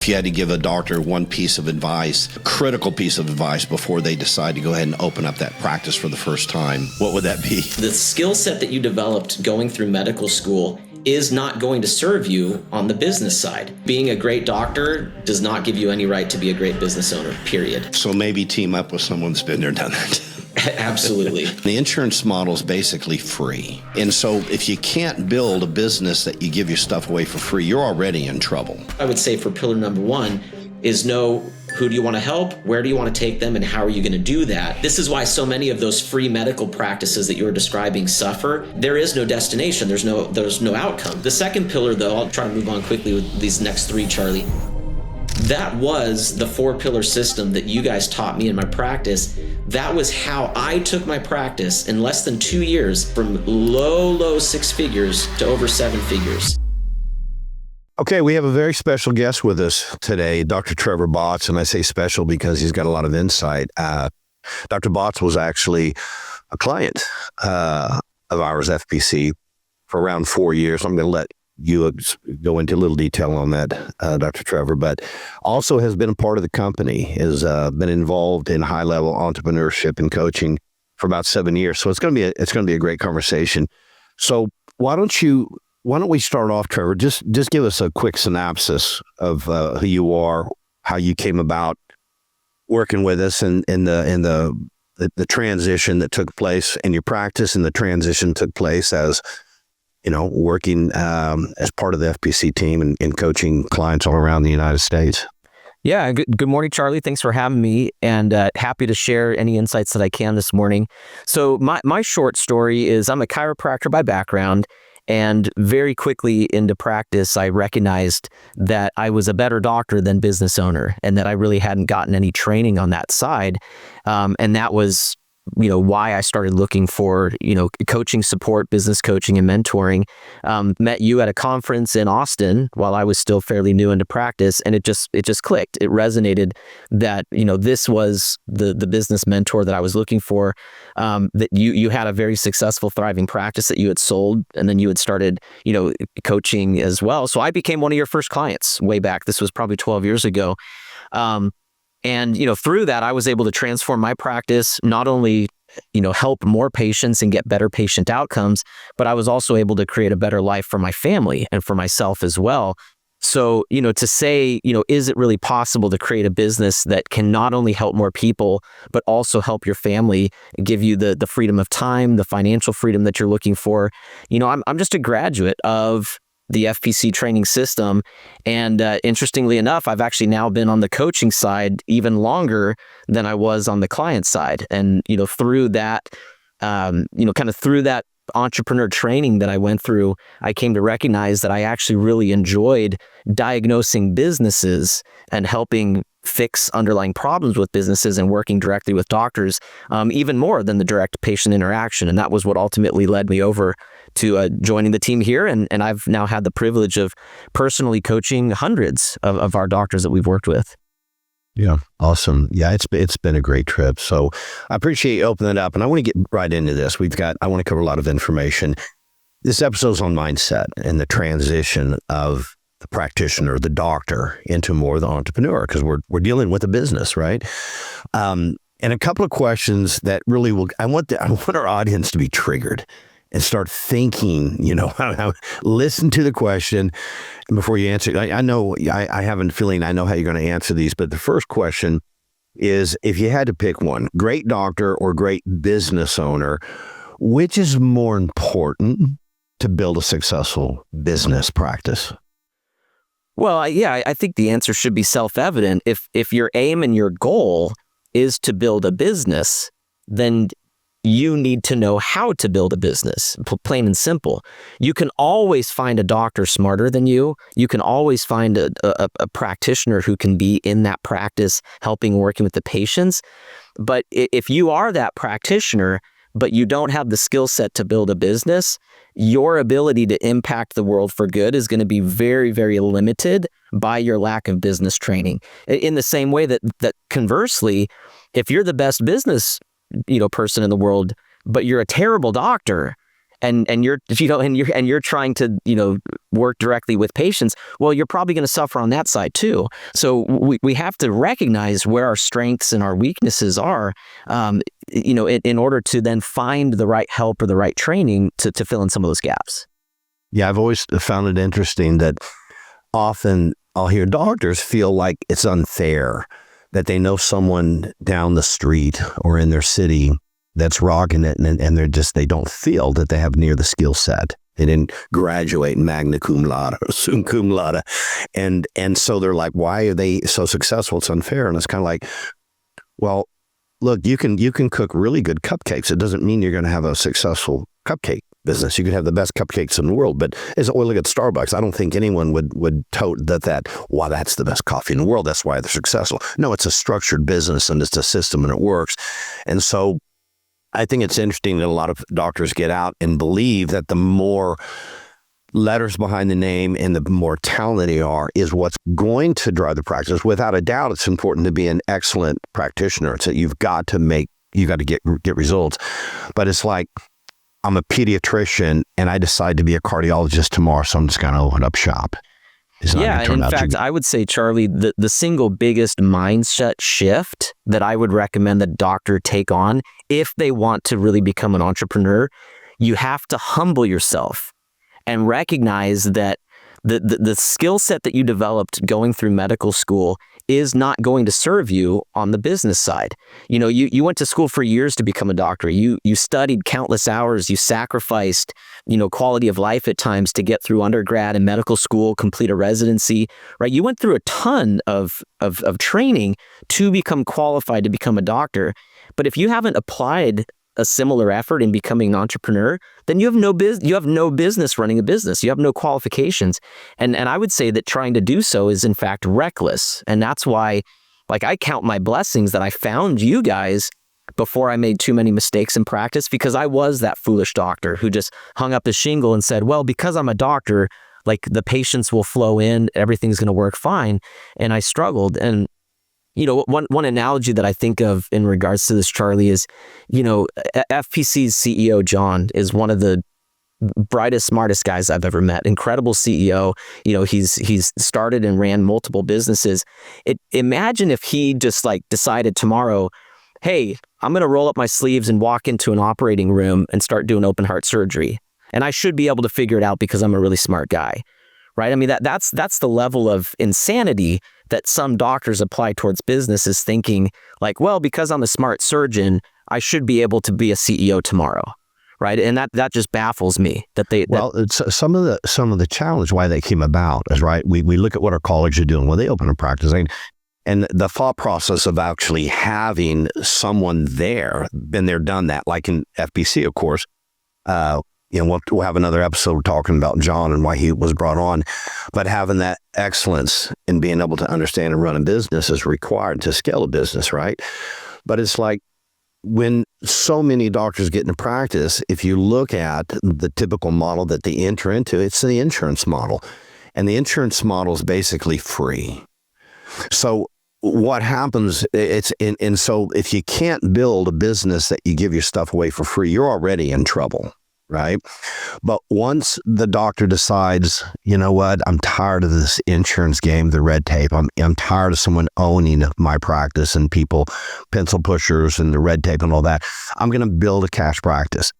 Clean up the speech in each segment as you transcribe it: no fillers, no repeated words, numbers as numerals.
If you had to give a doctor one piece of advice, a critical piece of advice before they decide to go ahead and open up that practice for the first time, what would that be? The skill set that you developed going through medical school is not going to serve you on the business side. Being a great doctor does not give you any right to be a great business owner, period. So maybe team up with someone that's been there, done that. Absolutely. The insurance model is basically free. And so if you can't build a business that you give your stuff away for free, you're already in trouble. I would say for pillar number one is know who do you want to help, where do you want to take them, and how are you going to do that? This is why so many of those free medical practices that you were describing suffer. There is no destination. There's no outcome. The second pillar, though, I'll try to move on quickly with these next three, Charlie. That was the 4-pillar system that you guys taught me in my practice. That was how I took my practice in less than 2 years from low 6 figures to over 7 figures. Okay, we have a very special guest with us today, Dr. Trevor Botts, and I say special because he's got a lot of insight. Dr. Botts was actually a client of ours, FPC, for around 4 years. I'm going to let you go into a little detail on that, Dr. Trevor, but also has been a part of the company, has been involved in high-level entrepreneurship and coaching for about 7 years. So it's going to be a great conversation. So why don't we start off, Trevor? Just give us a quick synopsis of who you are, how you came about working with us, and the transition that took place in your practice, and the transition took place as working as part of the FPC team and coaching clients all around the United States. Yeah. Good morning, Charlie. Thanks for having me, and happy to share any insights that I can this morning. So my short story is I'm a chiropractor by background, and very quickly into practice, I recognized that I was a better doctor than business owner, and that I really hadn't gotten any training on that side. And that was why I started looking for, coaching support, business coaching and mentoring. Met you at a conference in Austin while I was still fairly new into practice. And it just clicked. It resonated that, this was the business mentor that I was looking for, that you had a very successful, thriving practice that you had sold, and then you had started, coaching as well. So I became one of your first clients way back. This was probably 12 years ago. And, through that, I was able to transform my practice, not only, help more patients and get better patient outcomes, but I was also able to create a better life for my family and for myself as well. So, to say, is it really possible to create a business that can not only help more people, but also help your family, give you the freedom of time, the financial freedom that you're looking for? I'm just a graduate of the FPC training system. And interestingly enough, I've actually now been on the coaching side even longer than I was on the client side. And, through that, through that entrepreneur training that I went through, I came to recognize that I actually really enjoyed diagnosing businesses and helping fix underlying problems with businesses and working directly with doctors, even more than the direct patient interaction. And that was what ultimately led me over to joining the team here. And I've now had the privilege of personally coaching hundreds of our doctors that we've worked with. Yeah. Awesome. Yeah, it's been a great trip. So I appreciate you opening it up, and I want to get right into this. I want to cover a lot of information. This episode's on mindset and the transition of the practitioner, the doctor, into more the entrepreneur, because we're dealing with a business, right? And a couple of questions that really I want our audience to be triggered and start thinking, listen to the question. And before you answer, I know, I have a feeling I know how you're going to answer these, but the first question is, if you had to pick one, great doctor or great business owner, which is more important to build a successful business practice? Well, I think the answer should be self-evident. If your aim and your goal is to build a business, then you need to know how to build a business, plain and simple. You can always find a doctor smarter than you. You can always find a practitioner who can be in that practice, helping, working with the patients. But if you are that practitioner, but you don't have the skill set to build a business, your ability to impact the world for good is going to be very, very limited by your lack of business training. In the same way that conversely, if you're the best business person in the world, but you're a terrible doctor, and you're and you're trying to work directly with patients, well, you're probably going to suffer on that side too. So we have to recognize where our strengths and our weaknesses are, in order to then find the right help or the right training to fill in some of those gaps. Yeah, I've always found it interesting that often I'll hear doctors feel like it's unfair that they know someone down the street or in their city that's rocking it, and they don't feel that they have near the skill set. They didn't graduate magna cum laude or summa cum laude. And so they're like, why are they so successful? It's unfair. And it's kind of like, well, look, you can cook really good cupcakes. It doesn't mean you're going to have a successful cupcake business. You could have the best cupcakes in the world, but look at Starbucks. I don't think anyone would tote that, wow, that's the best coffee in the world. That's why they're successful. No, it's a structured business and it's a system and it works. And so I think it's interesting that a lot of doctors get out and believe that the more letters behind the name and the more talented they are is what's going to drive the practice. Without a doubt, it's important to be an excellent practitioner. It's that you've got to get results. But it's like, I'm a pediatrician and I decide to be a cardiologist tomorrow, so I'm just going to open up shop. Yeah, in fact, I would say, Charlie, the single biggest mindset shift that I would recommend that doctor take on if they want to really become an entrepreneur, you have to humble yourself and recognize that the skill set that you developed going through medical school is not going to serve you on the business side. You went to school for years to become a doctor. You studied countless hours. You sacrificed, quality of life at times to get through undergrad and medical school, complete a residency, right? You went through a ton of training to become qualified to become a doctor. But if you haven't applied a similar effort in becoming an entrepreneur, then you have no business running a business. You have no qualifications. And I would say that trying to do so is in fact reckless. And that's why, I count my blessings that I found you guys before I made too many mistakes in practice, because I was that foolish doctor who just hung up the shingle and said, well, because I'm a doctor, the patients will flow in, everything's going to work fine. And I struggled. And one analogy that I think of in regards to this, Charlie, is, FPC's CEO, John, is one of the brightest, smartest guys I've ever met. Incredible CEO. He's started and ran multiple businesses. Imagine if he just decided tomorrow, hey, I'm going to roll up my sleeves and walk into an operating room and start doing open heart surgery. And I should be able to figure it out because I'm a really smart guy. Right? I mean, that's the level of insanity that some doctors apply towards business, is thinking well, because I'm a smart surgeon, I should be able to be a CEO tomorrow. Right? And that just baffles me some of the challenge why they came about is, right, we look at what our colleagues are doing when they open a practice, and the thought process of actually having someone there, been there, done that, like in FPC, of course. We'll have another episode talking about John and why he was brought on, but having that excellence in being able to understand and run a business is required to scale a business, right? But it's like when so many doctors get into practice, if you look at the typical model that they enter into, it's the insurance model. And the insurance model is basically free. So what happens, so if you can't build a business that you give your stuff away for free, you're already in trouble. Right? But once the doctor decides, you know what, I'm tired of this insurance game, the red tape. I'm tired of someone owning my practice and people, pencil pushers and the red tape and all that. I'm going to build a cash practice.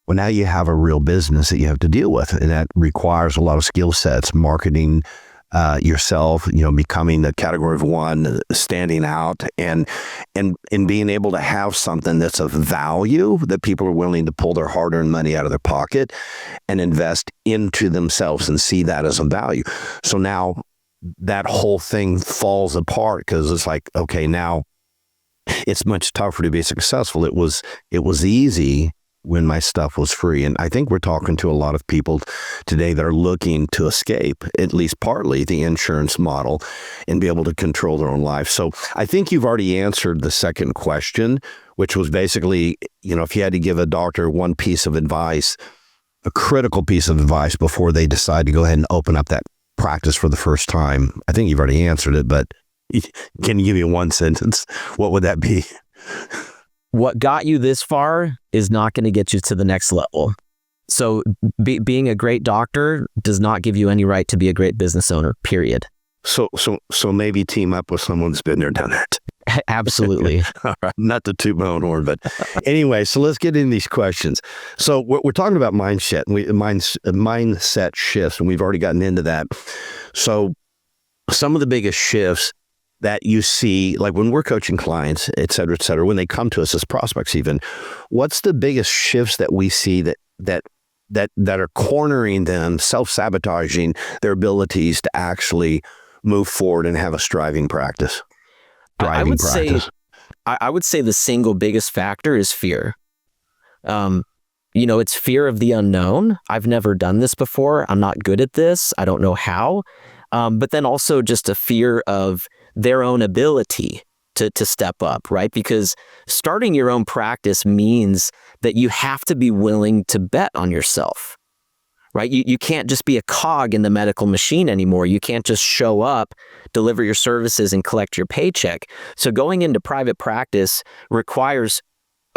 Well, now you have a real business that you have to deal with, and that requires a lot of skill sets, marketing, yourself, becoming the category of one, standing out, and being able to have something that's of value that people are willing to pull their hard-earned money out of their pocket and invest into themselves and see that as a value. So now that whole thing falls apart because it's like, okay, now it's much tougher to be successful. It was easy when my stuff was free. And I think we're talking to a lot of people today that are looking to escape, at least partly, the insurance model and be able to control their own life. So I think you've already answered the second question, which was basically, if you had to give a doctor one piece of advice, a critical piece of advice before they decide to go ahead and open up that practice for the first time. I think you've already answered it, but can you give me one sentence? What would that be? What got you this far is not going to get you to the next level. So being a great doctor does not give you any right to be a great business owner, period. So maybe team up with someone that's been there, done that. Absolutely. All right. Not to toot my own horn, but anyway, so let's get into these questions. So we're talking about mindset shifts, and we've already gotten into that. So some of the biggest shifts that you see, like when we're coaching clients, et cetera, when they come to us as prospects even, what's the biggest shifts that we see that are cornering them, self-sabotaging their abilities to actually move forward and have a striving practice? I would say the single biggest factor is fear. It's fear of the unknown. I've never done this before. I'm not good at this. I don't know how. But then also just a fear of their own ability to step up, right? Because starting your own practice means that you have to be willing to bet on yourself, right? You can't just be a cog in the medical machine anymore. You can't just show up, deliver your services, and collect your paycheck. So going into private practice requires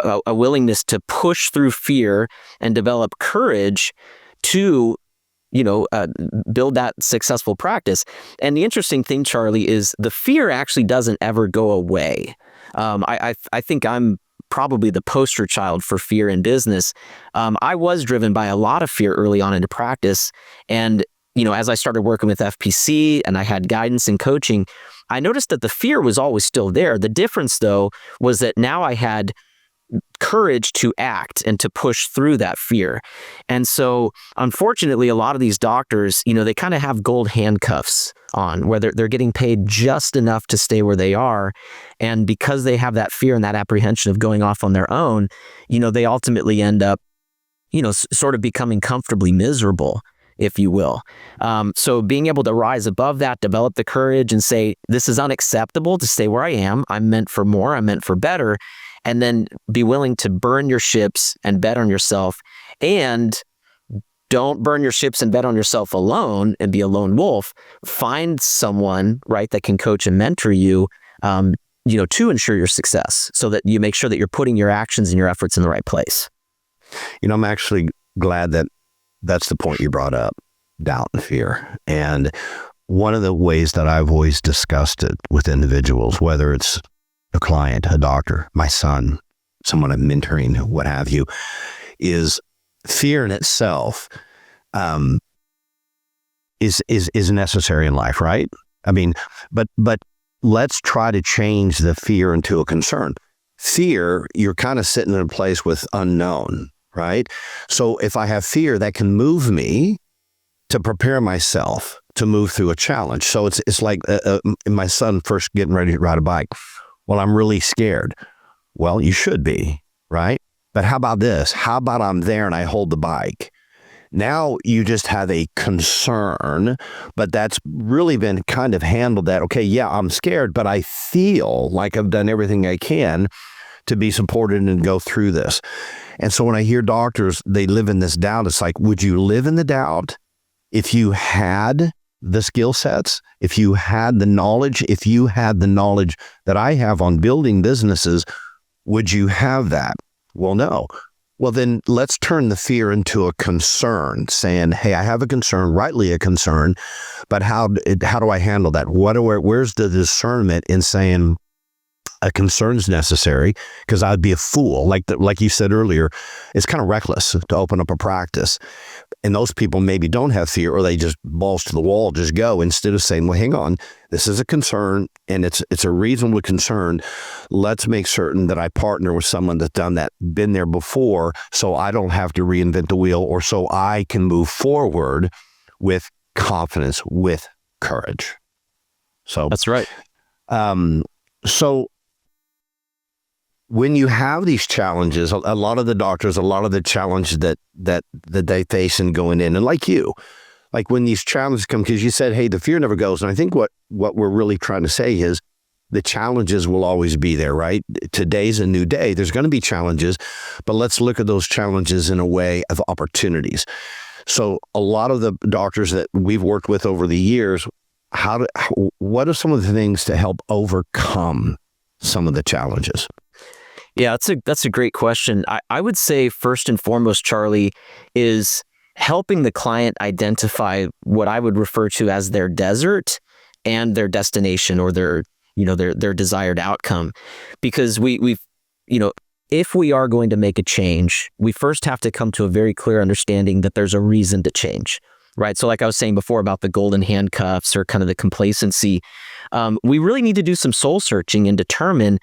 a willingness to push through fear and develop courage to, build that successful practice. And the interesting thing, Charlie, is the fear actually doesn't ever go away. I think I'm probably the poster child for fear in business. I was driven by a lot of fear early on into practice. And, as I started working with FPC and I had guidance and coaching, I noticed that the fear was always still there. The difference, though, was that now I had courage to act and to push through that fear. And so, unfortunately, a lot of these doctors, they kind of have gold handcuffs on where they're getting paid just enough to stay where they are. And because they have that fear and that apprehension of going off on their own, they ultimately end up, sort of becoming comfortably miserable, if you will. So being able to rise above that, develop the courage and say, this is unacceptable to stay where I am. I'm meant for more. I'm meant for better. And then be willing to burn your ships and bet on yourself. And don't burn your ships and bet on yourself alone and be a lone wolf. Find someone, right, that can coach and mentor you, to ensure your success so that you make sure that you're putting your actions and your efforts in the right place. I'm actually glad that that's the point you brought up, doubt and fear. And one of the ways that I've always discussed it with individuals, whether it's a client, a doctor, my son, someone I'm mentoring, what have you, is fear in itself is necessary in life, right? I mean, but let's try to change the fear into a concern. Fear, you're kind of sitting in a place with unknown, right? So if I have fear, that can move me to prepare myself to move through a challenge. So it's like my son first getting ready to ride a bike. Well, I'm really scared. Well, you should be, right? But how about this? How about I'm there and I hold the bike? Now you just have a concern, but that's really been kind of handled that, okay, yeah, I'm scared, but I feel like I've done everything I can to be supported and go through this. And so when I hear doctors, they live in this doubt, it's like, would you live in the doubt if you had the skill sets, if you had the knowledge, that I have on building businesses, would you have that? Well, no. Well, then let's turn the fear into a concern, saying, hey, I have a concern, rightly a concern, but how do I handle that? Where's the discernment in saying a concern is necessary? Because I'd be a fool. Like you said earlier, it's kind of reckless to open up a practice. And those people maybe don't have fear, or they just balls to the wall, just go, instead of saying, well, hang on, this is a concern and it's a reasonable concern. Let's make certain that I partner with someone that's done that, been there before, so I don't have to reinvent the wheel, or so I can move forward with confidence, with courage. So that's right. So when you have these challenges, a lot of the doctors, a lot of the challenges that they face in going in, and like when these challenges come, because you said, hey, the fear never goes. And I think what we're really trying to say is the challenges will always be there, right? Today's a new day. There's going to be challenges, but let's look at those challenges in a way of opportunities. So a lot of the doctors that we've worked with over the years, what are some of the things to help overcome some of the challenges? Yeah, that's a great question. I would say first and foremost, Charlie, is helping the client identify what I would refer to as their desert and their destination, or their desired outcome. Because we've, if we are going to make a change, we first have to come to a very clear understanding that there's a reason to change. Right. So like I was saying before about the golden handcuffs or kind of the complacency, we really need to do some soul searching and determine,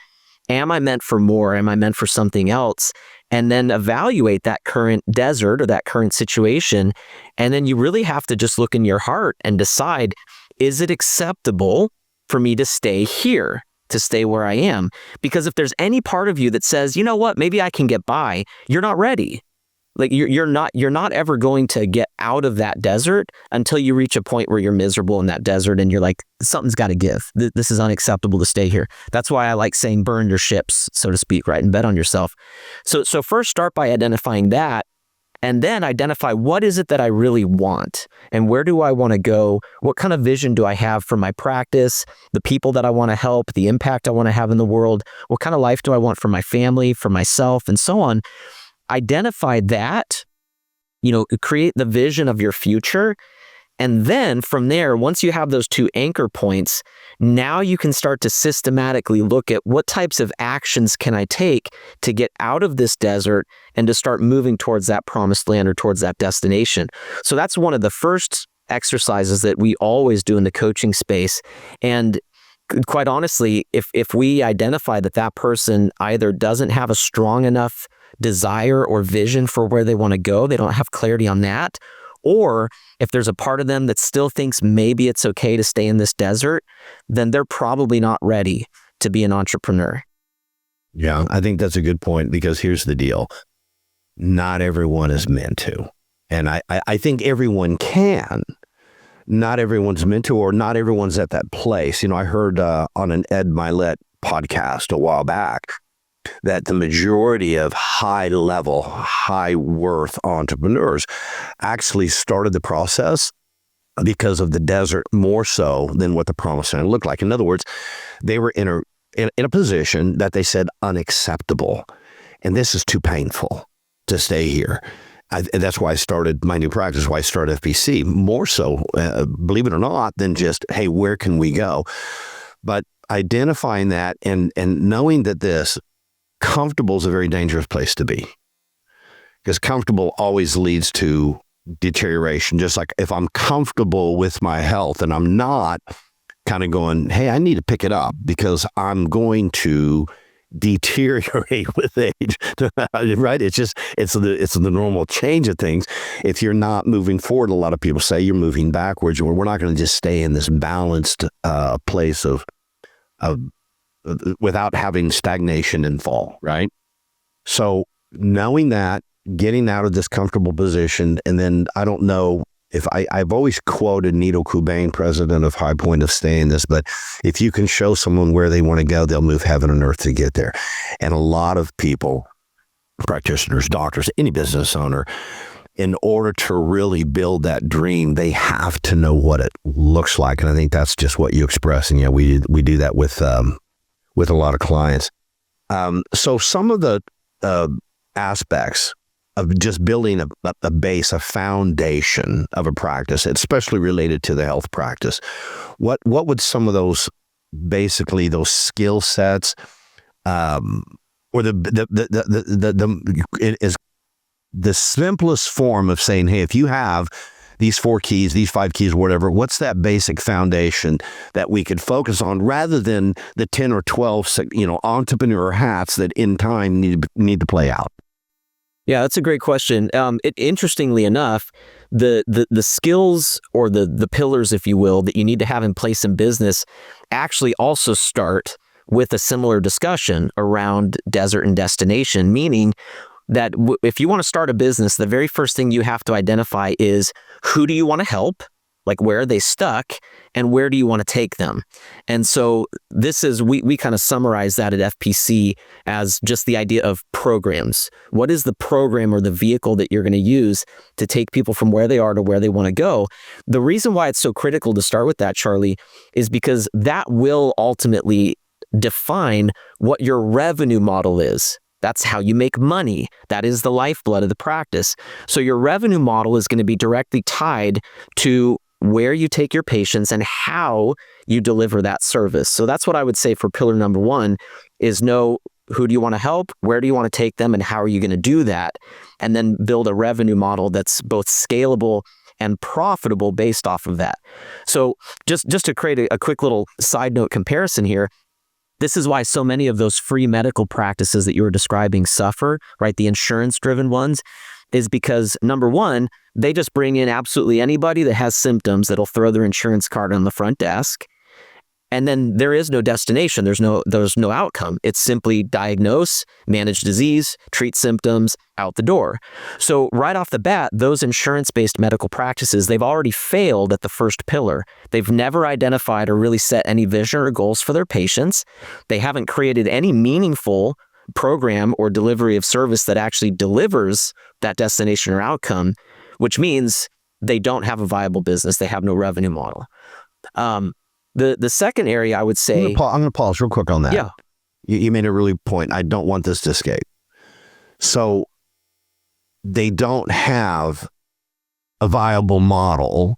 am I meant for more? Am I meant for something else? And then evaluate that current desert or that current situation. And then you really have to just look in your heart and decide, is it acceptable for me to stay here, to stay where I am? Because if there's any part of you that says, you know what, maybe I can get by, you're not ready. Like you're not ever going to get out of that desert until you reach a point where you're miserable in that desert and you're like, something's got to give. This is unacceptable to stay here. That's why I like saying burn your ships, so to speak, right? And bet on yourself. So first start by identifying that, and then identify what is it that I really want and where do I want to go? What kind of vision do I have for my practice, the people that I want to help, the impact I want to have in the world? What kind of life do I want for my family, for myself, and so on? Identify that, create the vision of your future. And then from there, once you have those two anchor points, now you can start to systematically look at what types of actions can I take to get out of this desert and to start moving towards that promised land or towards that destination. So that's one of the first exercises that we always do in the coaching space. And quite honestly, if we identify that person either doesn't have a strong enough desire or vision for where they want to go, they don't have clarity on that, or if there's a part of them that still thinks maybe it's okay to stay in this desert, then they're probably not ready to be an entrepreneur. Yeah, I think that's a good point, because here's the deal. Not everyone is meant to. And I think everyone can. Not everyone's meant to, or not everyone's at that place. I heard on an Ed Mylett podcast a while back that the majority of high-level, high-worth entrepreneurs actually started the process because of the desert more so than what the promised land looked like. In other words, they were in a position that they said unacceptable, and this is too painful to stay here. And that's why I started my new practice, why I started FPC, more so, believe it or not, than just, hey, where can we go? But identifying that and knowing that this comfortable is a very dangerous place to be, because comfortable always leads to deterioration. Just like if I'm comfortable with my health and I'm not kind of going, hey, I need to pick it up because I'm going to deteriorate with age, right? It's the normal change of things. If you're not moving forward, a lot of people say you're moving backwards, or we're not going to just stay in this balanced place of without having stagnation and fall, right? So knowing that, getting out of this comfortable position, and then I don't know if I've always quoted Nido Qubein, president of High Point, of saying this, but if you can show someone where they want to go, they'll move heaven and earth to get there. And a lot of people, practitioners, doctors, any business owner, in order to really build that dream, they have to know what it looks like. And I think that's just what you express. And we do that with a lot of clients. So some of the aspects of just building a base, a foundation of a practice, especially related to the health practice, what would some of those, basically those skill sets, or it is the simplest form of saying, hey, if you have these 4 keys, these 5 keys, whatever, what's that basic foundation that we could focus on, rather than the 10 or 12, entrepreneur hats that in time need to play out? Yeah, that's a great question. Interestingly enough, the skills, or the pillars, if you will, that you need to have in place in business actually also start with a similar discussion around desert and destination, meaning that if you want to start a business, the very first thing you have to identify is, who do you want to help? Like, where are they stuck, and where do you want to take them? And so this is, we kind of summarize that at FPC as just the idea of programs. What is the program or the vehicle that you're going to use to take people from where they are to where they want to go? The reason why it's so critical to start with that, Charlie, is because that will ultimately define what your revenue model is. That's how you make money. That is the lifeblood of the practice. So your revenue model is going to be directly tied to where you take your patients and how you deliver that service. So that's what I would say for pillar number one is know who do you want to help, where do you want to take them, and how are you going to do that? And then build a revenue model that's both scalable and profitable based off of that. So just to create a quick little side note comparison here, this is why so many of those free medical practices that you were describing suffer, right? The insurance-driven ones, is because number one, they just bring in absolutely anybody that has symptoms that'll throw their insurance card on the front desk. And then there is no destination. There's no outcome. It's simply diagnose, manage disease, treat symptoms, out the door. So right off the bat, those insurance-based medical practices, they've already failed at the first pillar. They've never identified or really set any vision or goals for their patients. They haven't created any meaningful program or delivery of service that actually delivers that destination or outcome, which means they don't have a viable business. They have no revenue model. The second area I would say... I'm going to pause real quick on that. Yeah. You made a really point. I don't want this to escape. So they don't have a viable model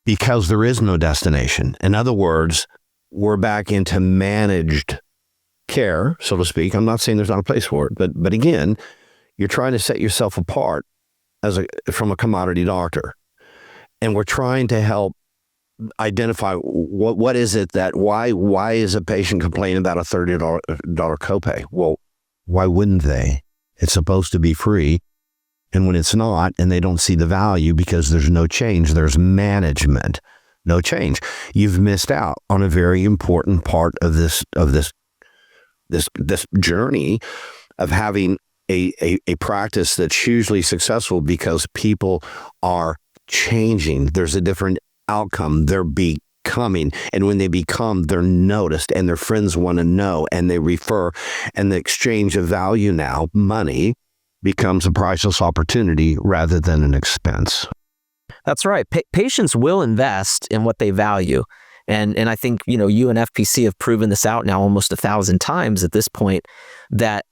because there is no destination. In other words, we're back into managed care, so to speak. I'm not saying there's not a place for it, but again, you're trying to set yourself apart from a commodity doctor. And we're trying to help identify what is it that why is a patient complaining about a $30 copay? Well, why wouldn't they? It's supposed to be free. And when it's not, and they don't see the value because there's no change, there's management, no change. You've missed out on a very important part of this journey of having a practice that's hugely successful because people are changing. There's a different outcome. They're becoming, and when they become, they're noticed, and their friends want to know, and they refer, and the exchange of value now, money, becomes a priceless opportunity rather than an expense. That's right. Patients will invest in what they value. And I think, you and FPC have proven this out now almost 1,000 times at this point, that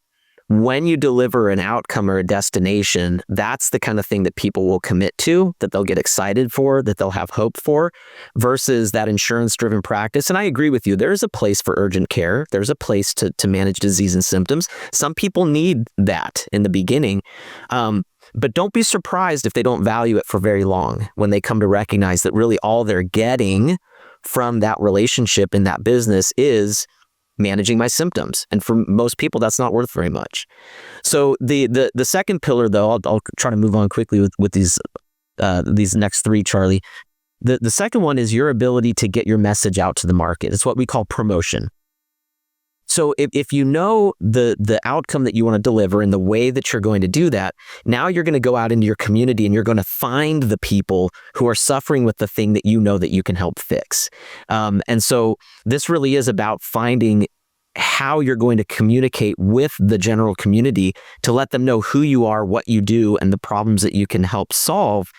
when you deliver an outcome or a destination, that's the kind of thing that people will commit to, that they'll get excited for, that they'll have hope for, versus that insurance-driven practice. And I agree with you. There's a place for urgent care. There's a place to manage disease and symptoms. Some people need that in the beginning. But don't be surprised if they don't value it for very long when they come to recognize that really all they're getting from that relationship in that business is managing my symptoms. And for most people, that's not worth very much. So the second pillar, though, I'll try to move on quickly with these next three, Charlie. The second one is your ability to get your message out to the market. It's what we call promotion. So if you know the outcome that you want to deliver and the way that you're going to do that, now you're going to go out into your community and you're going to find the people who are suffering with the thing that you know that you can help fix. And so this really is about finding how you're going to communicate with the general community to let them know who you are, what you do, and the problems that you can help solve.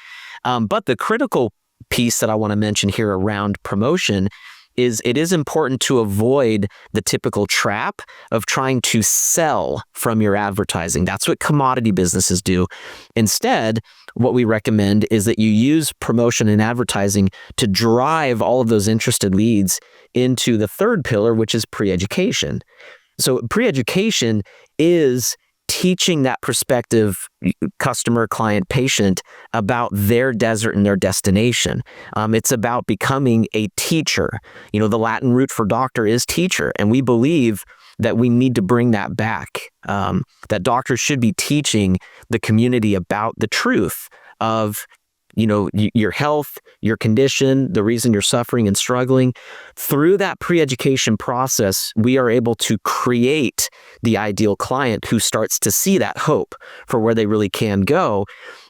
But the critical piece that I want to mention here around promotion is it is important to avoid the typical trap of trying to sell from your advertising. That's what commodity businesses do. Instead, what we recommend is that you use promotion and advertising to drive all of those interested leads into the third pillar, which is pre-education. So pre-education is teaching that prospective customer, client, patient about their desert and their destination. It's about becoming a teacher. The Latin root for doctor is teacher, and we believe that we need to bring that back, that doctors should be teaching the community about the truth of your health, your condition, the reason you're suffering and struggling. Through that pre-education process, we are able to create the ideal client who starts to see that hope for where they really can go.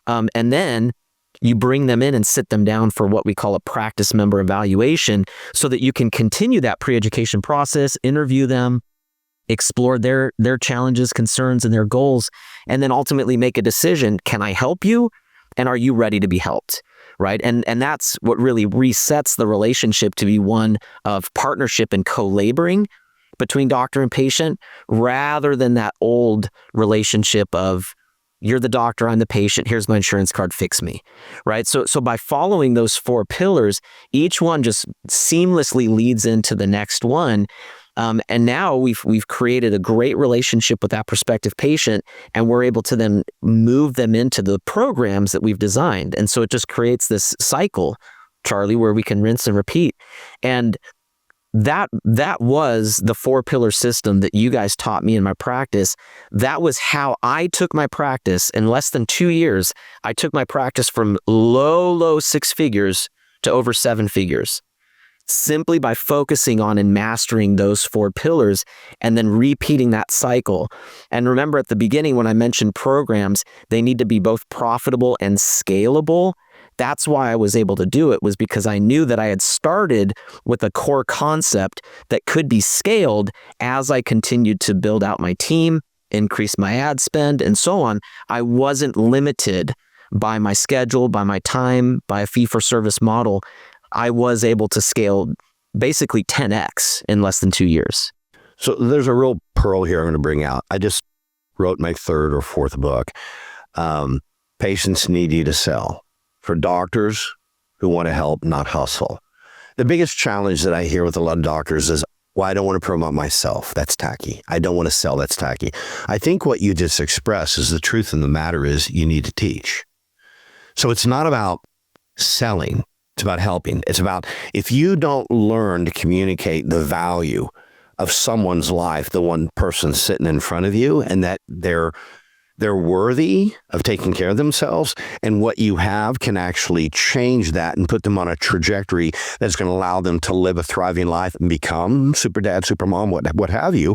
And then you bring them in and sit them down for what we call a practice member evaluation so that you can continue that pre-education process, interview them, explore their challenges, concerns, and their goals, and then ultimately make a decision. Can I help you? And are you ready to be helped? right? And that's what really resets the relationship to be one of partnership and co-laboring between doctor and patient, rather than that old relationship of you're the doctor, I'm the patient, here's my insurance card, fix me, right? So by following those 4 pillars, each one just seamlessly leads into the next one. And now we've created a great relationship with that prospective patient, and we're able to then move them into the programs that we've designed. And so it just creates this cycle, Charlie, where we can rinse and repeat. And that was the 4-pillar system that you guys taught me in my practice. That was how I took my practice in less than 2 years. I took my practice from low 6 figures to over 7 figures, simply by focusing on and mastering those 4 pillars and then repeating that cycle. And remember, at the beginning when I mentioned programs, they need to be both profitable and scalable. That's why I was able to do it, was because I knew that I had started with a core concept that could be scaled as I continued to build out my team, increase my ad spend, and so on. I wasn't limited by my schedule, by my time, by a fee-for-service model. I was able to scale basically 10x in less than 2 years. So there's a real pearl here I'm going to bring out. I just wrote my 3rd or 4th book. Patients need you to sell. For doctors who want to help, not hustle. The biggest challenge that I hear with a lot of doctors is, well, I don't want to promote myself. That's tacky. I don't want to sell. That's tacky. I think what you just expressed is the truth of the matter is you need to teach. So it's not about selling. It's about helping. It's about, if you don't learn to communicate the value of someone's life, the one person sitting in front of you, and that they're worthy of taking care of themselves, and what you have can actually change that and put them on a trajectory that's going to allow them to live a thriving life and become super dad, super mom, what have you.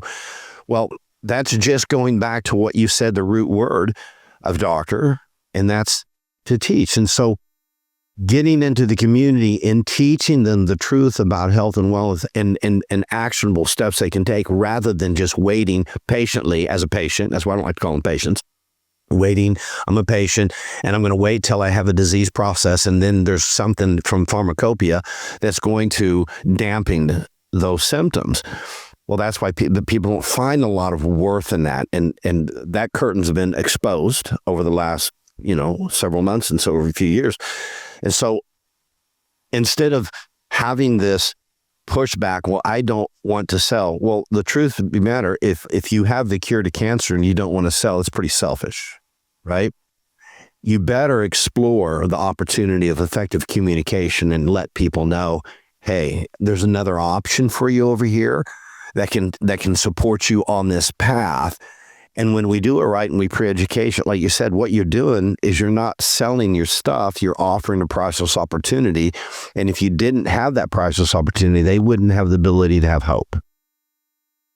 Well, that's just going back to what you said, the root word of doctor, and that's to teach. And so getting into the community and teaching them the truth about health and wellness and actionable steps they can take, rather than just waiting patiently as a patient. That's why I don't like to call them patients. Waiting, I'm a patient, and I'm going to wait till I have a disease process, and then there's something from pharmacopoeia that's going to dampen those symptoms. Well, that's why the people don't find a lot of worth in that, and that curtain's been exposed over the last several months and so over a few years. And so instead of having this pushback, well, I don't want to sell. Well, the truth of the matter, if you have the cure to cancer and you don't want to sell, it's pretty selfish, right? You better explore the opportunity of effective communication and let people know, hey, there's another option for you over here that can support you on this path. And when we do it right and we pre-education, like you said, what you're doing is you're not selling your stuff, you're offering a priceless opportunity. And if you didn't have that priceless opportunity, they wouldn't have the ability to have hope.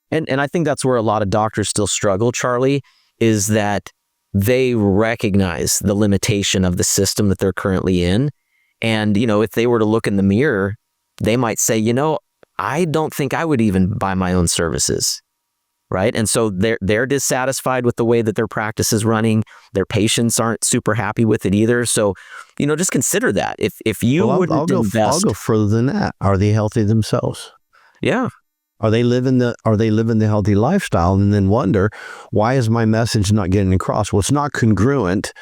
And I think that's where a lot of doctors still struggle, Charlie, is that they recognize the limitation of the system that they're currently in. And, if they were to look in the mirror, they might say, I don't think I would even buy my own services. Right. And so they're dissatisfied with the way that their practice is running. Their patients aren't super happy with it either. So, just consider that. If you wouldn't invest, I'll go further than that. Are they healthy themselves? Yeah. Are they living the healthy lifestyle, and then wonder, why is my message not getting across? Well, it's not congruent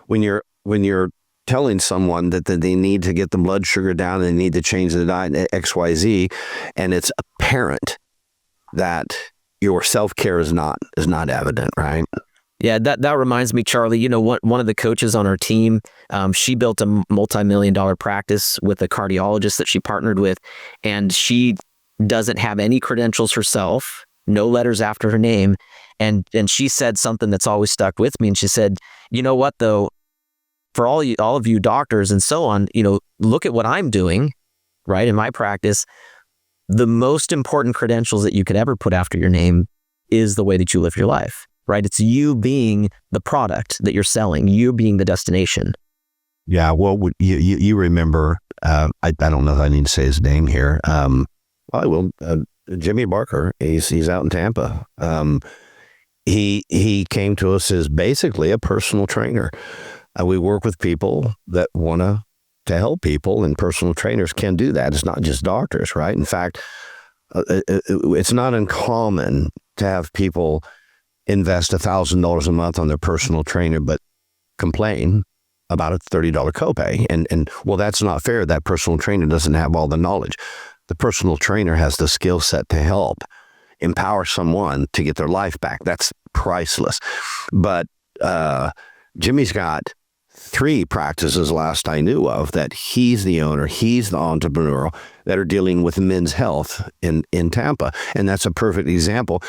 when you're telling someone that they need to get the blood sugar down and they need to change the diet XYZ, and it's apparent that your self-care is not evident, right? Yeah, that reminds me, Charlie, one of the coaches on our team, she built a multi-million-dollar practice with a cardiologist that she partnered with, and she doesn't have any credentials herself, no letters after her name. And she said something that's always stuck with me. And she said, you know what, though, for all of you doctors and so on, look at what I'm doing, right, in my practice. The most important credentials that you could ever put after your name is the way that you live your life, right? It's you being the product that you're selling, you being the destination. Yeah, well, you remember, I don't know if I need to say his name here. I will. Jimmy Barker, he's out in Tampa. He came to us as basically a personal trainer. We work with people that want to to help people, and personal trainers can do that. It's not just doctors, right? In fact, it's not uncommon to have people invest $1,000 a month on their personal trainer, but complain about a $30 copay. And well, that's not fair. That personal trainer doesn't have all the knowledge. The personal trainer has the skill set to help empower someone to get their life back. That's priceless. But Jimmy's got 3 practices last I knew of that he's the owner, he's the entrepreneur that are dealing with men's health in Tampa. And that's a perfect example.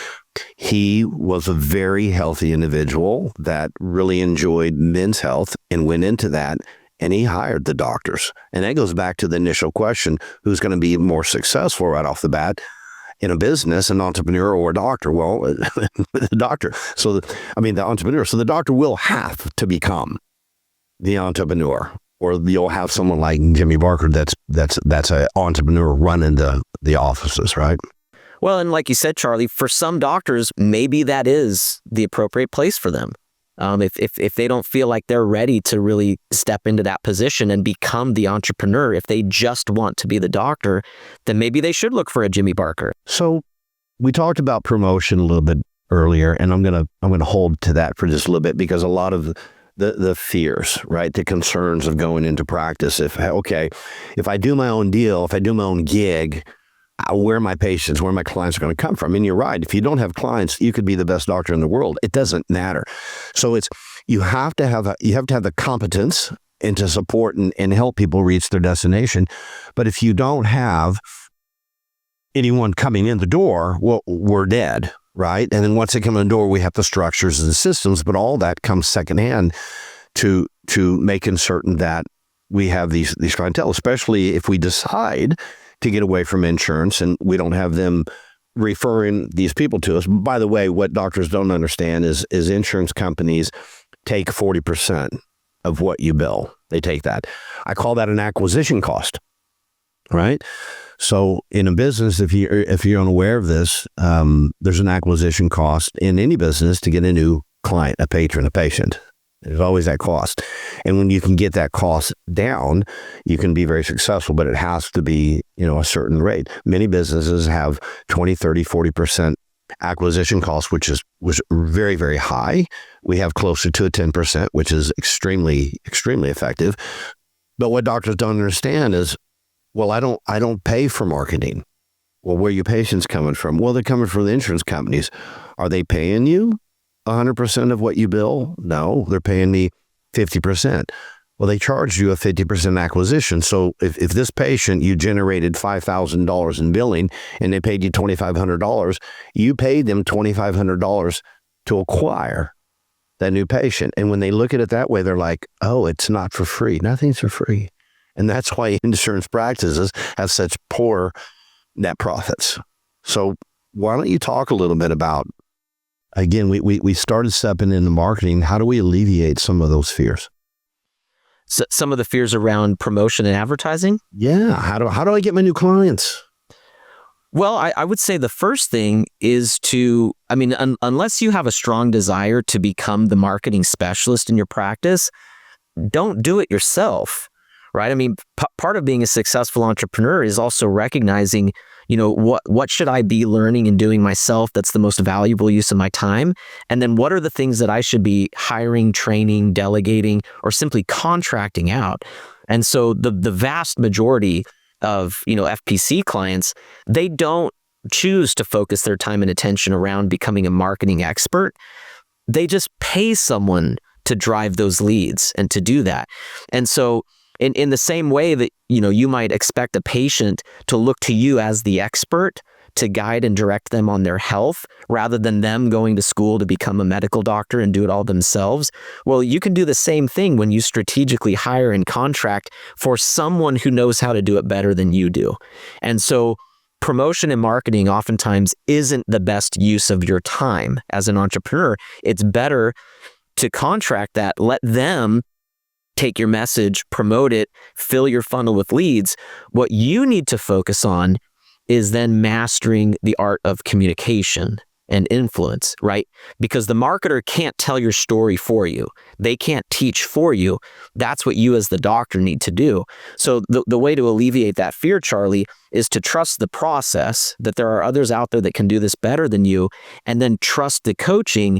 He was a very healthy individual that really enjoyed men's health and went into that, and he hired the doctors. And that goes back to the initial question, who's going to be more successful right off the bat in a business, an entrepreneur or a doctor? Well, the doctor. The entrepreneur. So the doctor will have to become the entrepreneur, or you'll have someone like Jimmy Barker that's an entrepreneur running the offices, right? Well, and like you said, Charlie, for some doctors, maybe that is the appropriate place for them. If they don't feel like they're ready to really step into that position and become the entrepreneur, if they just want to be the doctor, then maybe they should look for a Jimmy Barker. So we talked about promotion a little bit earlier, and I'm gonna hold to that for just a little bit, because a lot of the fears, right? The concerns of going into practice. If I do my own deal, if I do my own gig, where my patients, where my clients are going to come from. And you're right. If you don't have clients, you could be the best doctor in the world. It doesn't matter. So you have to have the competence and to support and help people reach their destination. But if you don't have anyone coming in the door, well, we're dead. Right. And then once they come in the door, we have the structures and the systems, but all that comes secondhand to making certain that we have these clientele, especially if we decide to get away from insurance and we don't have them referring these people to us. By the way, what doctors don't understand is insurance companies take 40% of what you bill. They take that. I call that an acquisition cost, right? So in a business, if you're unaware of this, there's an acquisition cost in any business to get a new client, a patron, a patient. There's always that cost. And when you can get that cost down, you can be very successful, but it has to be, a certain rate. Many businesses have 20, 30, 40% acquisition cost, which was very, very high. We have closer to a 10%, which is extremely, extremely effective. But what doctors don't understand is, well, I don't pay for marketing. Well, where are your patients coming from? Well, they're coming from the insurance companies. Are they paying you 100% of what you bill? No, they're paying me 50%. Well, they charged you a 50% acquisition. So if this patient, you generated $5,000 in billing and they paid you $2,500, you paid them $2,500 to acquire that new patient. And when they look at it that way, they're like, oh, it's not for free. Nothing's for free. And that's why insurance practices have such poor net profits. So why don't you talk a little bit about, again, we started stepping into marketing. How do we alleviate some of those fears? So some of the fears around promotion and advertising? Yeah. How do I get my new clients? Well, I would say the first thing is to, unless you have a strong desire to become the marketing specialist in your practice, don't do it yourself. Right? Part of being a successful entrepreneur is also recognizing, what should I be learning and doing myself that's the most valuable use of my time? And then what are the things that I should be hiring, training, delegating, or simply contracting out? And so the vast majority of, FPC clients, they don't choose to focus their time and attention around becoming a marketing expert. They just pay someone to drive those leads and to do that. And so in the same way that, you might expect a patient to look to you as the expert to guide and direct them on their health rather than them going to school to become a medical doctor and do it all themselves. Well, you can do the same thing when you strategically hire and contract for someone who knows how to do it better than you do. And so promotion and marketing oftentimes isn't the best use of your time as an entrepreneur. It's better to contract that, let them take your message, promote it, fill your funnel with leads. What you need to focus on is then mastering the art of communication and influence, right? Because the marketer can't tell your story for you. They can't teach for you. That's what you as the doctor need to do. So the way to alleviate that fear, Charlie, is to trust the process, that there are others out there that can do this better than you, and then trust the coaching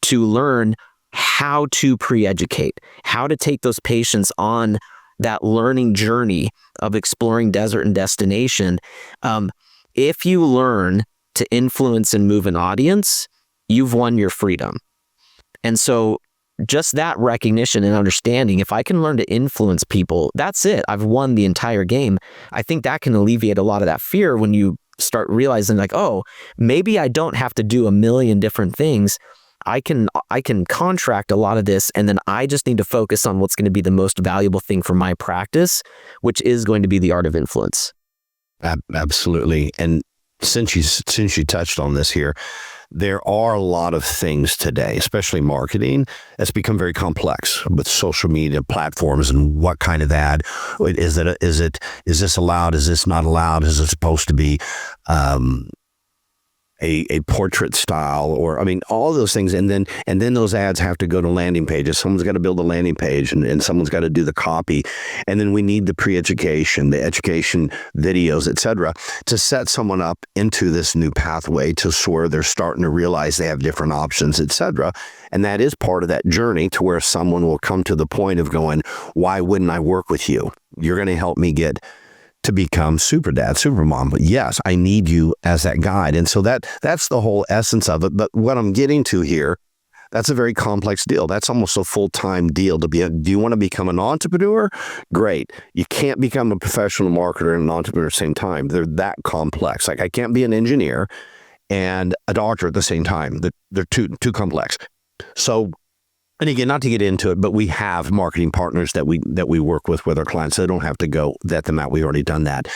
to learn how to pre-educate, how to take those patients on that learning journey of exploring desert and destination. If you learn to influence and move an audience, you've won your freedom. And so just that recognition and understanding, if I can learn to influence people, that's it. I've won the entire game. I think that can alleviate a lot of that fear when you start realizing like, oh, maybe I don't have to do a million different things. I can contract a lot of this, and then I just need to focus on what's going to be the most valuable thing for my practice, which is going to be the art of influence. Absolutely. And since you touched on this here, there are a lot of things today, especially marketing, that's become very complex with social media platforms and what kind of ad is this allowed? Is this not allowed? Is it supposed to be a portrait style, or all of those things, and then those ads have to go to landing pages. Someone's got to build a landing page, and someone's got to do the copy, and then we need the pre-education, the education videos, etc., to set someone up into this new pathway to where they're starting to realize they have different options, etc. And that is part of that journey to where someone will come to the point of going, "Why wouldn't I work with you? You're going to help me get to become super dad, super mom. But yes, I need you as that guide." And so that's the whole essence of it. But what I'm getting to here, that's a very complex deal. That's almost a full-time deal to be. Do you want to become an entrepreneur? Great. You can't become a professional marketer and an entrepreneur at the same time. They're that complex. Like I can't be an engineer and a doctor at the same time. They're too complex. So, and again, not to get into it, but we have marketing partners that we work with our clients. So they don't have to go vet them out. We've already done that.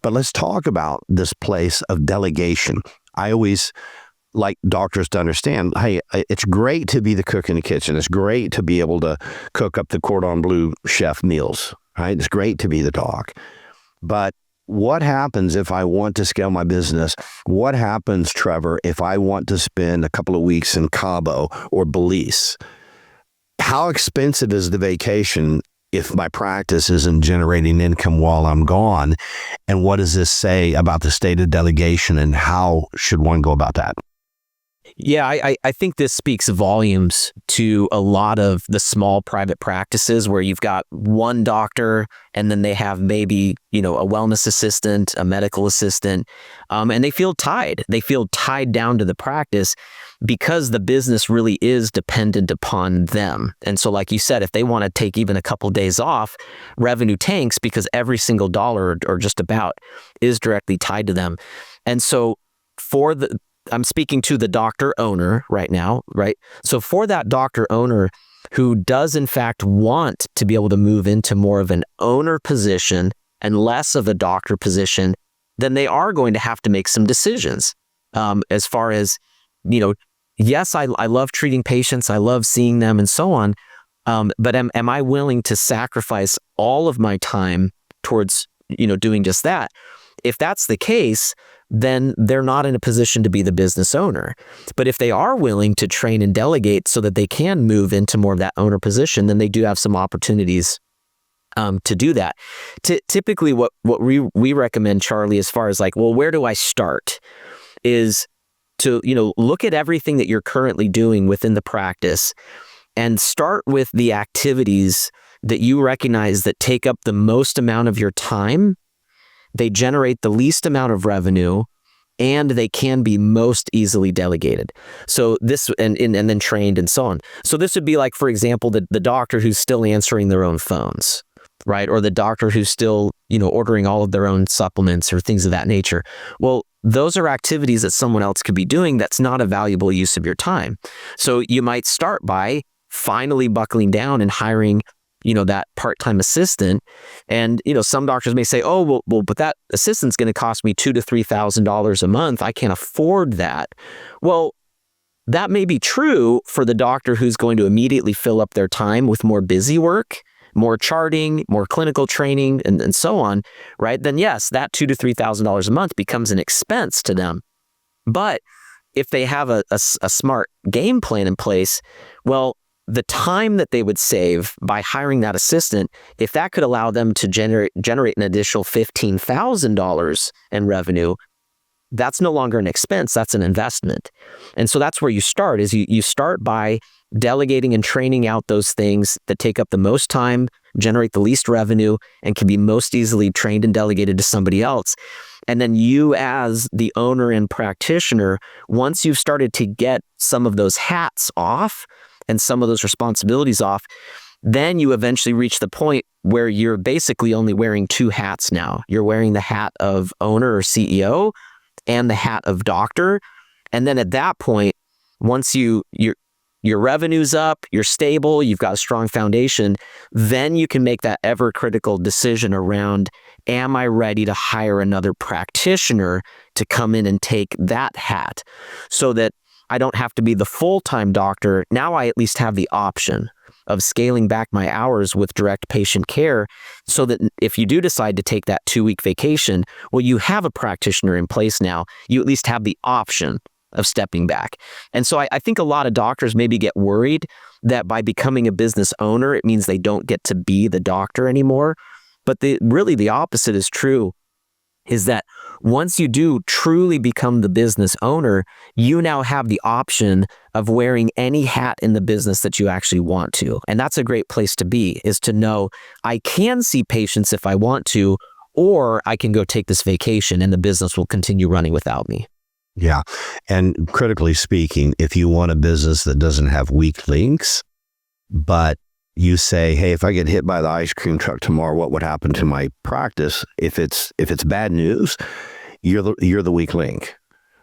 But let's talk about this place of delegation. I always like doctors to understand, hey, it's great to be the cook in the kitchen. It's great to be able to cook up the cordon bleu chef meals, right? It's great to be the doc. But what happens if I want to scale my business? What happens, Trevor, if I want to spend a couple of weeks in Cabo or Belize? How expensive is the vacation if my practice isn't generating income while I'm gone? And what does this say about the state of delegation, and how should one go about that? Yeah, I think this speaks volumes to a lot of the small private practices where you've got one doctor and then they have maybe, a wellness assistant, a medical assistant, and they feel tied. They feel tied down to the practice because the business really is dependent upon them. And so like you said, if they want to take even a couple days off, revenue tanks because every single dollar or just about is directly tied to them. And so I'm speaking to the doctor owner right now, right? So for that doctor owner who does in fact want to be able to move into more of an owner position and less of a doctor position, then they are going to have to make some decisions as far as, yes, I love treating patients. I love seeing them and so on. But am I willing to sacrifice all of my time towards, doing just that? If that's the case, then they're not in a position to be the business owner. But if they are willing to train and delegate so that they can move into more of that owner position, then they do have some opportunities to do that. Typically, what we recommend, Charlie, as far as like, well, where do I start, is to look at everything that you're currently doing within the practice and start with the activities that you recognize that take up the most amount of your time. They generate the least amount of revenue, and they can be most easily delegated. So this, and then trained and so on. So this would be like, for example, the doctor who's still answering their own phones, right? Or the doctor who's still, ordering all of their own supplements or things of that nature. Well, those are activities that someone else could be doing that's not a valuable use of your time. So you might start by finally buckling down and hiring that part-time assistant. And, some doctors may say, oh, well, but that assistant's going to cost me $2,000 to $3,000 a month. I can't afford that. Well, that may be true for the doctor who's going to immediately fill up their time with more busy work, more charting, more clinical training, and so on, right? Then yes, that $2,000 to $3,000 a month becomes an expense to them. But if they have a smart game plan in place, well, the time that they would save by hiring that assistant, if that could allow them to generate an additional $15,000 in revenue, that's no longer an expense, that's an investment. And so that's where you start, is you start by delegating and training out those things that take up the most time, generate the least revenue, and can be most easily trained and delegated to somebody else. And then you, as the owner and practitioner, once you've started to get some of those hats off and some of those responsibilities off, then you eventually reach the point where you're basically only wearing two hats now. You're wearing the hat of owner or CEO and the hat of doctor. And then at that point, once your revenue's up, you're stable, you've got a strong foundation, then you can make that ever critical decision around, am I ready to hire another practitioner to come in and take that hat, so that I don't have to be the full-time doctor. Now I at least have the option of scaling back my hours with direct patient care, so that if you do decide to take that 2-week vacation, well, you have a practitioner in place now. You at least have the option of stepping back. And so I think a lot of doctors maybe get worried that by becoming a business owner, it means they don't get to be the doctor anymore. But really the opposite is true, is that once you do truly become the business owner, you now have the option of wearing any hat in the business that you actually want to. And that's a great place to be, is to know I can see patients if I want to, or I can go take this vacation and the business will continue running without me. Yeah. And critically speaking, if you want a business that doesn't have weak links, but you say, hey, if I get hit by the ice cream truck tomorrow, what would happen to my practice? If it's bad news, you're the weak link,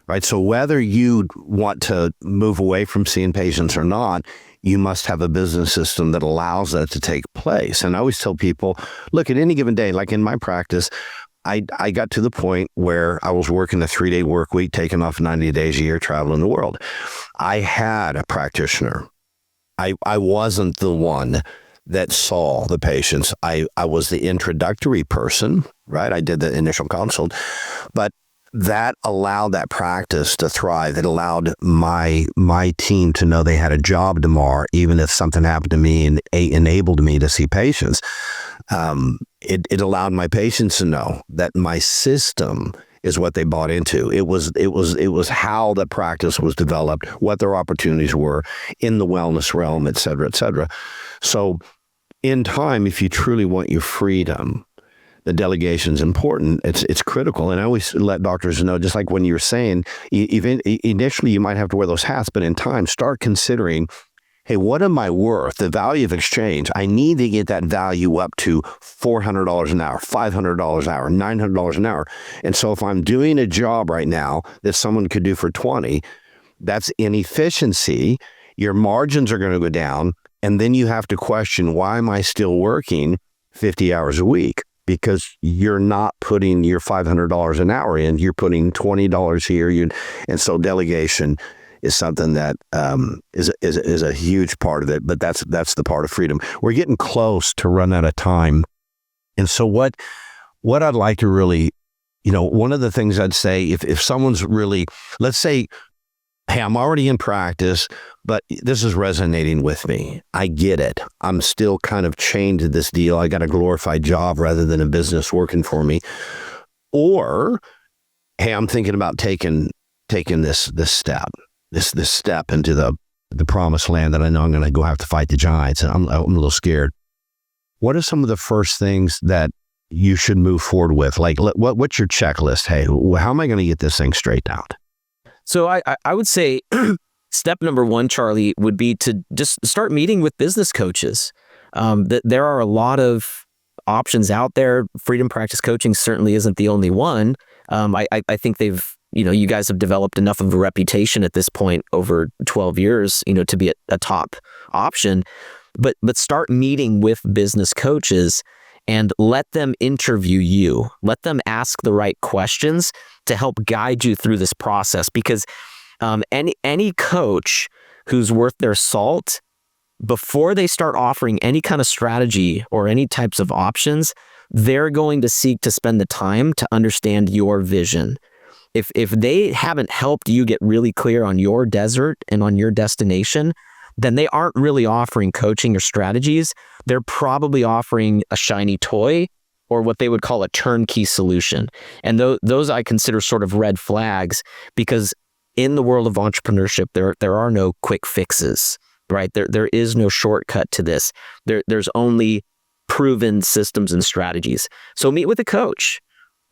right? So whether you want to move away from seeing patients or not, you must have a business system that allows that to take place. And I always tell people, look, at any given day, like in my practice, I got to the point where I was working a 3-day work week, taking off 90 days a year, traveling the world. I had a practitioner. I wasn't the one that saw the patients. I was the introductory person, right? I did the initial consult, but that allowed that practice to thrive. It allowed my team to know they had a job tomorrow, even if something happened to me, and enabled me to see patients. It allowed my patients to know that my system is what they bought into. It was how the practice was developed, what their opportunities were in the wellness realm, et cetera, et cetera. So in time, if you truly want your freedom, the delegation is important. It's critical. And I always let doctors know, just like when you're saying, even initially you might have to wear those hats, but in time, start considering, hey, what am I worth? The value of exchange. I need to get that value up to $400 an hour, $500 an hour, $900 an hour. And so if I'm doing a job right now that someone could do for 20, that's inefficiency. Your margins are going to go down. And then you have to question, why am I still working 50 hours a week? Because you're not putting your $500 an hour in, you're putting $20 here. And so delegation is something that is a huge part of it, but that's the part of freedom. We're getting close to run out of time. And so what I'd like to really, one of the things I'd say, if someone's really, let's say, hey, I'm already in practice, but this is resonating with me. I get it. I'm still kind of chained to this deal. I got a glorified job rather than a business working for me. Or, hey, I'm thinking about taking this step into the promised land that I know I'm going to go have to fight the giants, and I'm a little scared. What are some of the first things that you should move forward with? Like, what's your checklist? Hey, how am I going to get this thing straightened out? So I would say step number one, Charlie, would be to just start meeting with business coaches. There are a lot of options out there. Freedom Practice Coaching certainly isn't the only one. I think you guys have developed enough of a reputation at this point over 12 years, to be a top option. But start meeting with business coaches and let them interview you. Let them ask the right questions to help guide you through this process. Because any coach who's worth their salt, before they start offering any kind of strategy or any types of options, they're going to seek to spend the time to understand your vision. If they haven't helped you get really clear on your desert and on your destination, then they aren't really offering coaching or strategies. They're probably offering a shiny toy or what they would call a turnkey solution. And those I consider sort of red flags, because in the world of entrepreneurship, there are no quick fixes, right? There is no shortcut to this. There's only proven systems and strategies. So meet with a coach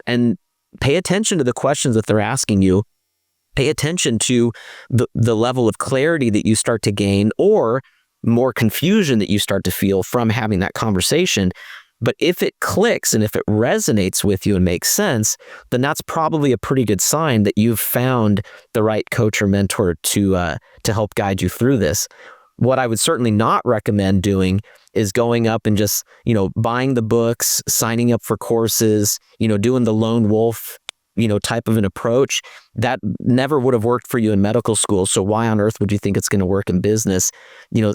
and pay attention to the questions that they're asking you. Pay attention to the level of clarity that you start to gain, or more confusion that you start to feel from having that conversation. But if it clicks and if it resonates with you and makes sense, then that's probably a pretty good sign that you've found the right coach or mentor to help guide you through this. What I would certainly not recommend doing is going up and just, buying the books, signing up for courses, doing the lone wolf, type of an approach. That never would have worked for you in medical school. So why on earth would you think it's going to work in business?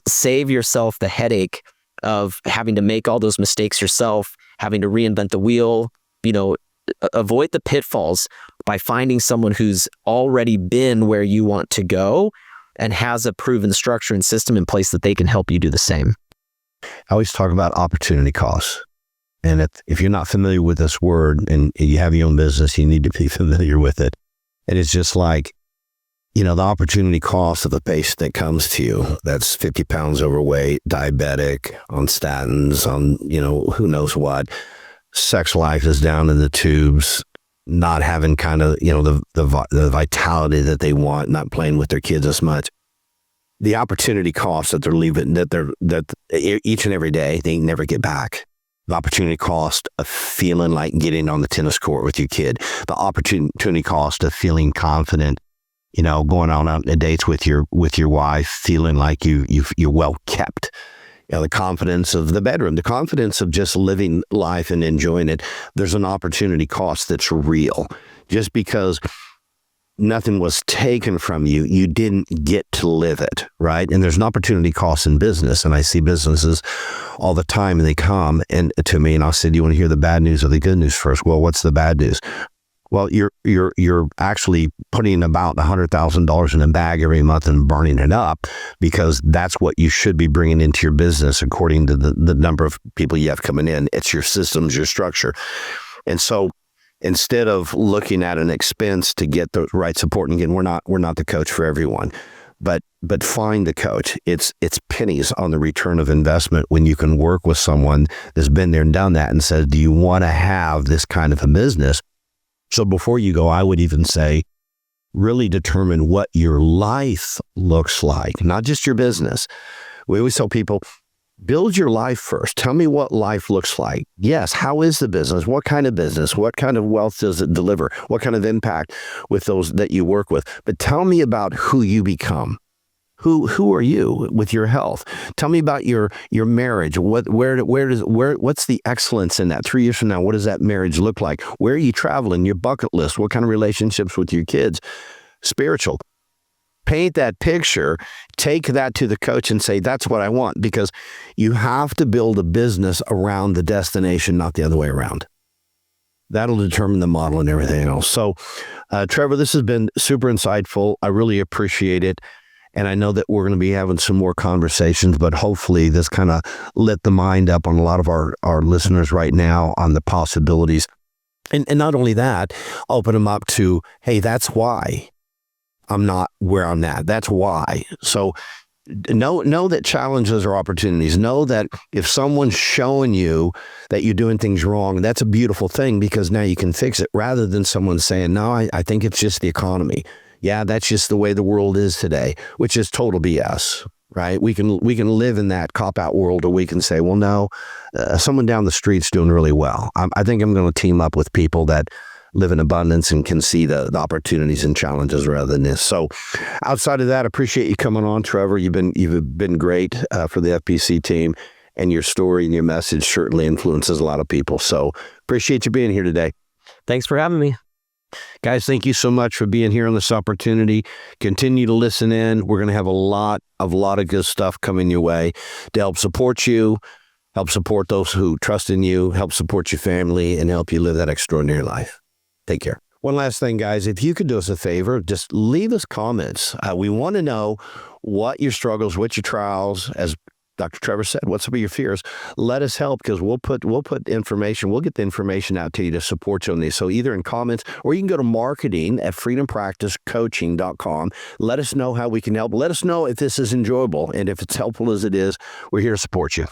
Save yourself the headache of having to make all those mistakes yourself, having to reinvent the wheel. Avoid the pitfalls by finding someone who's already been where you want to go and has a proven structure and system in place that they can help you do the same. I always talk about opportunity costs. And if you're not familiar with this word and you have your own business, you need to be familiar with it. And it's just like, the opportunity cost of a patient that comes to you that's 50 pounds overweight, diabetic, on statins, on, who knows what, sex life is down in the tubes, not having kind of, the vitality that they want, not playing with their kids as much. The opportunity cost that they're leaving, that each and every day, they never get back. The opportunity cost of feeling like getting on the tennis court with your kid, the opportunity cost of feeling confident, going on dates with your wife, feeling like you're well kept, the confidence of the bedroom, the confidence of just living life and enjoying it. There's an opportunity cost that's real. Just because nothing was taken from you, you didn't get to live it, right? And there's an opportunity cost in business. And I see businesses all the time, and they come to me and I'll say, do you want to hear the bad news or the good news first? Well, what's the bad news? Well, you're actually putting about $100,000 in a bag every month and burning it up, because that's what you should be bringing into your business according to the number of people you have coming in. It's your systems, your structure. And so instead of looking at an expense to get the right support, and again, we're not the coach for everyone, but find the coach. It's pennies on the return of investment when you can work with someone that's been there and done that and says, do you want to have this kind of a business? So before you go, I would even say, really determine what your life looks like, not just your business. We always tell people, build your life first. Tell me what life looks like. Yes, how is the business? What kind of business? What kind of wealth does it deliver? What kind of impact with those that you work with? But tell me about who you become. Who are you with your health? Tell me about your marriage. What's the excellence in that? 3 years from now, what does that marriage look like? Where are you traveling? Your bucket list. What kind of relationships with your kids? Spiritual. Paint that picture, take that to the coach and say, that's what I want, because you have to build a business around the destination, not the other way around. That'll determine the model and everything else. So, Trevor, this has been super insightful. I really appreciate it. And I know that we're going to be having some more conversations, but hopefully this kind of lit the mind up on a lot of our listeners right now on the possibilities. And not only that, open them up to, hey, that's why I'm not where I'm at. That's why. So know that challenges are opportunities. Know that if someone's showing you that you're doing things wrong, that's a beautiful thing, because now you can fix it, rather than someone saying, no, I think it's just the economy. Yeah, that's just the way the world is today, which is total BS, right? We can live in that cop-out world, or we can say, well, no, someone down the street's doing really well. I think I'm going to team up with people that live in abundance and can see the opportunities and challenges rather than this. So outside of that, appreciate you coming on, Trevor. You've been great for the FPC team, and your story and your message certainly influences a lot of people. So appreciate you being here today. Thanks for having me. Guys, thank you so much for being here on this opportunity. Continue to listen in. We're going to have a lot of good stuff coming your way to help support you, help support those who trust in you, help support your family, and help you live that extraordinary life. Take care. One last thing, guys, if you could do us a favor, just leave us comments. We want to know what your struggles, what your trials, as Dr. Trevor said, what's some of your fears? Let us help, because we'll put information, we'll get the information out to you to support you on these. So either in comments, or you can go to marketing@freedompracticecoaching.com. Let us know how we can help. Let us know if this is enjoyable, and if it's helpful as it is, we're here to support you.